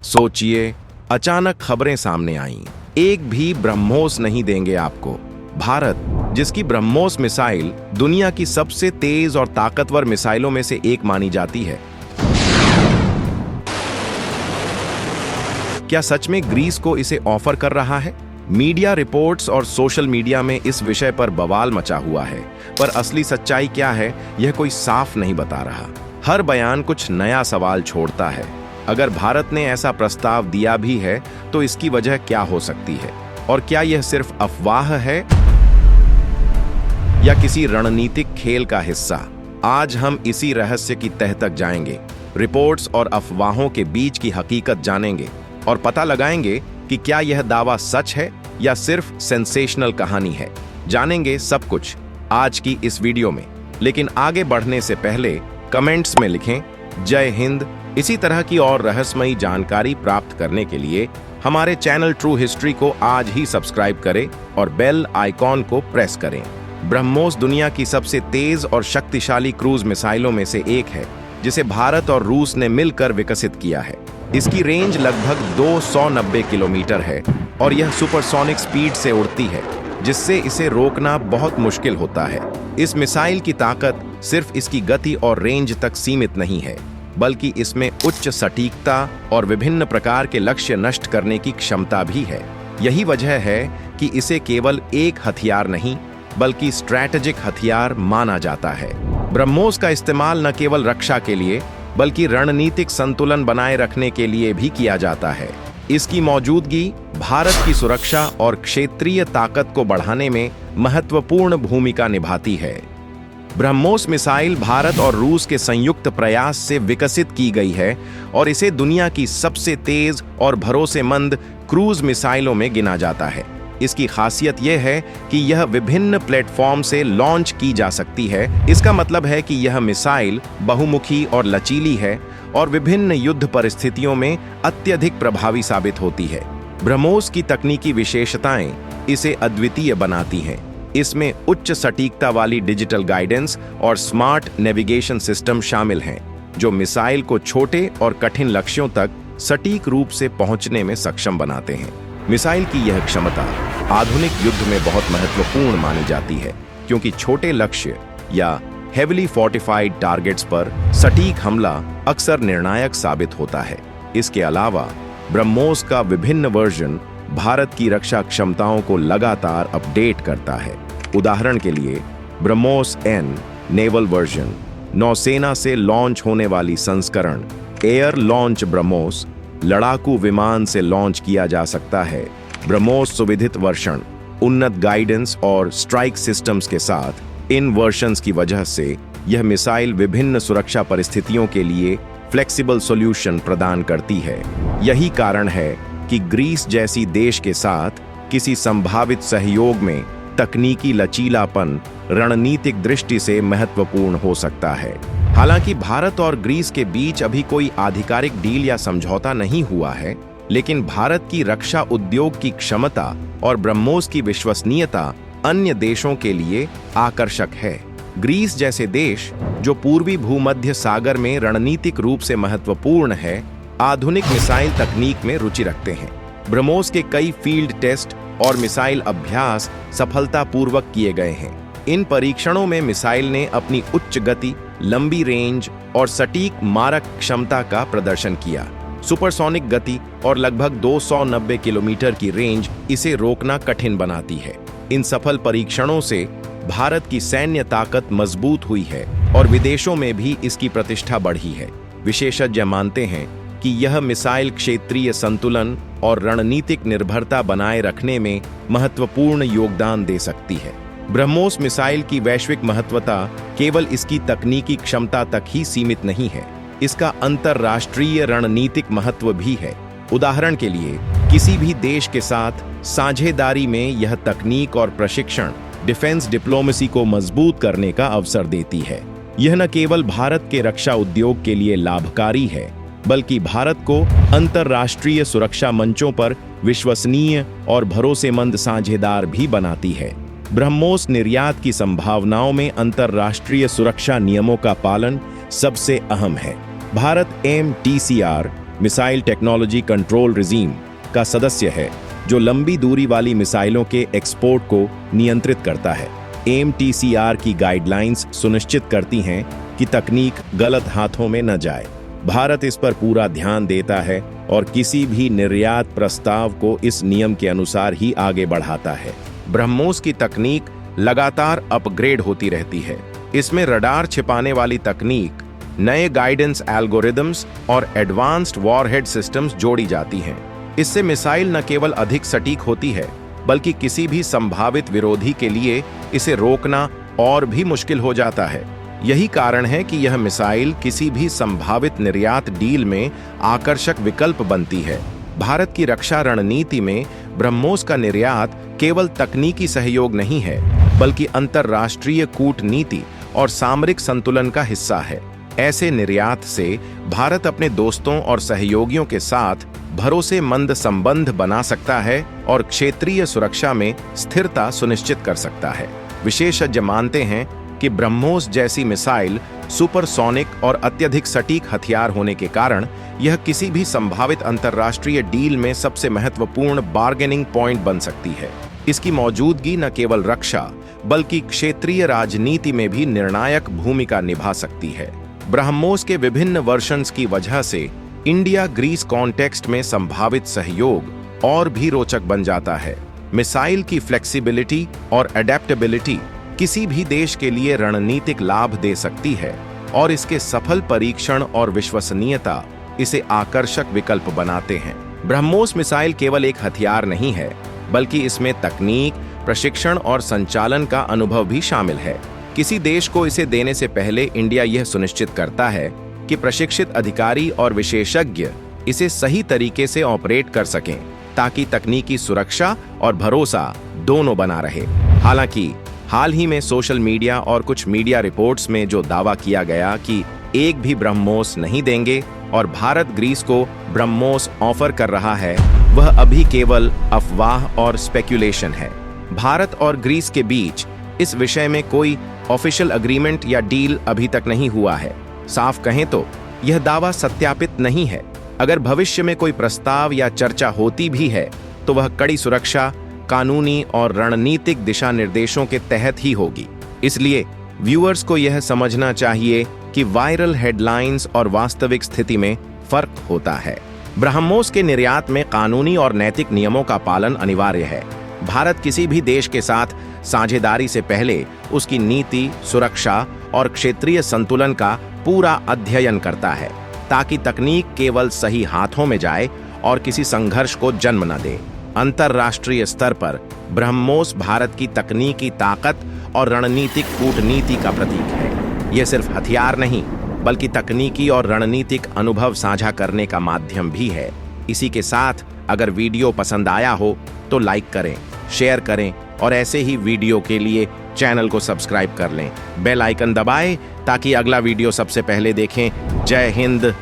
सोचिए, अचानक खबरें सामने आईं। एक भी ब्रह्मोस नहीं देंगे आपको। भारत, जिसकी ब्रह्मोस मिसाइल दुनिया की सबसे तेज और ताकतवर मिसाइलों में से एक मानी जाती है, क्या सच में ग्रीस को इसे ऑफर कर रहा है? मीडिया रिपोर्ट्स और सोशल मीडिया में इस विषय पर बवाल मचा हुआ है, पर असली सच्चाई क्या है, यह कोई साफ नहीं बता रहा। हर बयान कुछ नया सवाल छोड़ता है। अगर भारत ने ऐसा प्रस्ताव दिया भी है, तो इसकी वजह क्या हो सकती है? और क्या यह सिर्फ अफवाह है या किसी रणनीतिक खेल का हिस्सा? आज हम इसी रहस्य की तह तक जाएंगे, रिपोर्ट्स और अफवाहों के बीच की हकीकत जानेंगे और पता लगाएंगे कि क्या यह दावा सच है या सिर्फ सेंसेशनल कहानी है। जानेंगे सब कुछ आज की इस वीडियो में। लेकिन आगे बढ़ने से पहले कमेंट्स में लिखें जय हिंद। इसी तरह की और रहस्यमयी जानकारी प्राप्त करने के लिए हमारे चैनल ट्रू हिस्ट्री को आज ही सब्सक्राइब करें और बेल आइकॉन को प्रेस करें। ब्रह्मोस दुनिया की सबसे तेज और शक्तिशाली क्रूज मिसाइलों में से एक है, जिसे भारत और रूस ने मिलकर विकसित किया है। इसकी रेंज लगभग 290 किलोमीटर है और यह सुपरसोनिक स्पीड से उड़ती है, जिससे इसे रोकना बहुत मुश्किल होता है। इस मिसाइल की ताकत सिर्फ इसकी गति और रेंज तक सीमित नहीं है, बल्कि इसमें उच्च सटीकता और विभिन्न प्रकार के लक्ष्य नष्ट करने की क्षमता भी है। यही वजह है कि इसे केवल एक हथियार नहीं, बल्कि स्ट्रैटेजिक हथियार माना जाता है। ब्रह्मोस का इस्तेमाल न केवल रक्षा के लिए, बल्कि रणनीतिक संतुलन बनाए रखने के लिए भी किया जाता है। इसकी मौजूदगी भारत की सुरक्षा और क्षेत्रीय ताकत को बढ़ाने में महत्वपूर्ण भूमिका निभाती है। ब्रह्मोस मिसाइल भारत और रूस के संयुक्त प्रयास से विकसित की गई है और इसे दुनिया की सबसे तेज और भरोसेमंद क्रूज मिसाइलों में गिना जाता है। इसकी खासियत यह है कि यह विभिन्न प्लेटफॉर्म से लॉन्च की जा सकती है। इसका मतलब है कि यह मिसाइल बहुमुखी और लचीली है और विभिन्न युद्ध परिस्थितियों में अत्यधिक प्रभावी साबित होती है। ब्रह्मोस की तकनीकी विशेषताएं इसे अद्वितीय बनाती हैं। इसमें उच्च सटीकता वाली डिजिटल गाइडेंस और स्मार्ट नेविगेशन सिस्टम शामिल हैं, जो मिसाइल को छोटे और कठिन लक्ष्यों तक सटीक रूप से पहुंचने में सक्षम बनाते हैं। मिसाइल की यह क्षमता आधुनिक युद्ध में बहुत महत्वपूर्ण मानी जाती है, क्योंकि छोटे लक्ष्य या हेविली फोर्टिफाइड टारगेट्स पर सटीक हमला अक्सर निर्णायक साबित होता है। इसके अलावा ब्रह्मोस का विभिन्न वर्जन भारत की रक्षा क्षमताओं को लगातार अपडेट करता है। उदाहरण के लिए ब्रह्मोस एन नेवल वर्जन, नौसेना से लॉन्च होने वाली संस्करण एयर लॉन्च ब्रह्मोस, लड़ाकू विमान से लॉन्च किया जा सकता है। ब्रह्मोस सुविधित वर्षन उन्नत गाइडेंस और स्ट्राइक सिस्टम्स के साथ। इन वर्शंस की वजह से यह मिसाइल विभिन्न सुरक्षा परिस्थितियों के लिए फ्लेक्सिबल सॉल्यूशन प्रदान करती है। यही कारण है कि ग्रीस जैसी देश के साथ किसी संभावित सहयोग में तकनीकी लचीलापन रणनीतिक दृष्टि से महत्वपूर्ण हो सकता है। हालांकि भारत और ग्रीस के बीच अभी कोई आधिकारिक डील या समझौता नहीं हुआ है, लेकिन भारत की रक्षा उद्योग की क्षमता और ब्रह्मोस की विश्वसनीयता अन्य देशों के लिए आकर्षक है। ग्रीस जैसे देश, जो पूर्वी भूमध्य सागर में रणनीतिक रूप से महत्वपूर्ण है, आधुनिक मिसाइल तकनीक में रुचि रखते हैं। ब्रह्मोस के कई फील्ड टेस्ट और मिसाइल अभ्यास सफलतापूर्वक किए गए हैं। इन परीक्षणों में मिसाइल ने अपनी उच्च गति, लंबी रेंज और सटीक मारक क्षमता का प्रदर्शन किया। सुपरसोनिक गति और लगभग 290 किलोमीटर की रेंज इसे रोकना कठिन बनाती है। इन सफल परीक्षणों से भारत की सैन्य ताकत मजबूत हुई है और विदेशों में भी इसकी प्रतिष्ठा बढ़ी है। विशेषज्ञ मानते हैं कि यह मिसाइल क्षेत्रीय संतुलन और रणनीतिक निर्भरता बनाए रखने में महत्वपूर्ण योगदान दे सकती है। ब्रह्मोस मिसाइल की वैश्विक महत्वता केवल इसकी तकनीकी क्षमता तक ही सीमित नहीं है, इसका अंतरराष्ट्रीय रणनीतिक महत्व भी है। उदाहरण के लिए, किसी भी देश के साथ साझेदारी में यह तकनीक और प्रशिक्षण डिफेंस डिप्लोमेसी को मजबूत करने का अवसर देती है। यह न केवल भारत के रक्षा उद्योग के लिए लाभकारी है, बल्कि भारत को अंतरराष्ट्रीय सुरक्षा मंचों पर विश्वसनीय और भरोसेमंद साझेदार भी बनाती है। ब्रह्मोस निर्यात की संभावनाओं में अंतरराष्ट्रीय सुरक्षा नियमों का पालन सबसे अहम है। Bharat MTCR missile technology control regime का सदस्य है, जो लंबी दूरी वाली मिसाइलों के एक्सपोर्ट को नियंत्रित करता है। MTCR की गाइडलाइंस सुनिश्चित करती हैं कि तकनीक गलत हाथों में न जाए। भारत इस पर पूरा ध्यान देता है और किसी भी निर्यात प्रस्ताव को इस नियम के अनुसार ही आगे बढ़ाता है। ब्रह्मोस की तकनीक लगातार अपग्रेड होती रहती है। इसमें रडार छिपाने वाली तकनीक, नए गाइडेंस एल्गोरिदम्स और एडवांस्ड वॉरहेड सिस्टम्स जोड़ी जाती हैं। इससे मिसाइल न केवल अधिक सटीक होती है, बल्कि किसी भी संभावित विरोधी के लिए इसे रोकना और भी मुश्किल हो जाता है। यही कारण है कि यह मिसाइल किसी भी संभावित निर्यात डील में आकर्षक विकल्प बनती है। भारत की रक्षा रणनीति में ब्रह्मोस का निर्यात केवल तकनीकी सहयोग नहीं है, बल्कि अंतर्राष्ट्रीय कूटनीति और सामरिक संतुलन का हिस्सा है। ऐसे निर्यात से भारत अपने दोस्तों और सहयोगियों के साथ भरोसेमंद संबंध बना सकता है और क्षेत्रीय सुरक्षा में स्थिरता सुनिश्चित कर सकता है। विशेषज्ञ मानते हैं कि ब्रह्मोस जैसी मिसाइल सुपरसोनिक और अत्यधिक सटीक हथियार होने के कारण यह किसी भी संभावित अंतर्राष्ट्रीय डील में सबसे महत्वपूर्ण बार्गेनिंग पॉइंट बन सकती है। इसकी मौजूदगी न केवल रक्षा, बल्कि क्षेत्रीय राजनीति में भी निर्णायक भूमिका निभा सकती है। ब्रह्मोस के विभिन्न वर्जन्स की वजह से इंडिया ग्रीस कॉन्टेक्स्ट में संभावित सहयोग और भी रोचक बन जाता है। मिसाइल की फ्लेक्सिबिलिटी और अडेप्टेबिलिटी किसी भी देश के लिए रणनीतिक लाभ दे सकती है और इसके सफल परीक्षण और विश्वसनीयता इसे आकर्षक विकल्प बनाते हैं। ब्रह्मोस मिसाइल केवल एक हथियार नहीं है, बल्कि इसमें तकनीक, प्रशिक्षण और संचालन का अनुभव भी शामिल है। किसी देश को इसे देने से पहले इंडिया यह सुनिश्चित करता है कि प्रशिक्षित अधिकारी और विशेषज्ञ इसे सही तरीके से ऑपरेट कर सकें, ताकि तकनीकी सुरक्षा और भरोसा दोनों बना रहे। हालांकि हाल ही में सोशल मीडिया और कुछ मीडिया रिपोर्ट्स में जो दावा किया गया कि एक भी ब्रह्मोस नहीं देंगे और भारत ग्रीस को ब्रह्मोस ऑफर कर रहा है, वह अभी केवल अफवाह और स्पेक्यूलेशन है। भारत और ग्रीस के बीच इस विषय में कोई ऑफिशियल एग्रीमेंट या डील अभी तक नहीं हुआ है। साफ कहें तो यह दावा सत्यापित नहीं है। अगर भविष्य में कोई प्रस्ताव या चर्चा होती भी है, तो वह कड़ी सुरक्षा, कानूनी और रणनीतिक दिशा निर्देशों के तहत ही होगी। इसलिए व्यूअर्स को यह समझना चाहिए कि वायरल हेडलाइंस और वास्तविक स्थिति में फर्क होता है। ब्रह्मोस के निर्यात में कानूनी और नैतिक नियमों का पालन अनिवार्य है। भारत किसी भी देश के साथ साझेदारी से पहले उसकी नीति, सुरक्षा और क्षेत्रीय संतुलन का पूरा अध्ययन करता है, ताकि तकनीक केवल सही हाथों में जाए और किसी संघर्ष को जन्म न दे। अंतर्राष्ट्रीय स्तर पर ब्रह्मोस भारत की तकनीकी ताकत और रणनीतिक कूटनीति का प्रतीक है। यह सिर्फ हथियार नहीं, बल्कि तकनीकी और रणनीतिक अनुभव साझा करने का माध्यम भी है। इसी के साथ अगर वीडियो पसंद आया हो तो लाइक करें, शेयर करें और ऐसे ही वीडियो के लिए चैनल को सब्सक्राइब कर लें। बेल आइकन दबाएं ताकि अगला वीडियो सबसे पहले देखें। जय हिंद।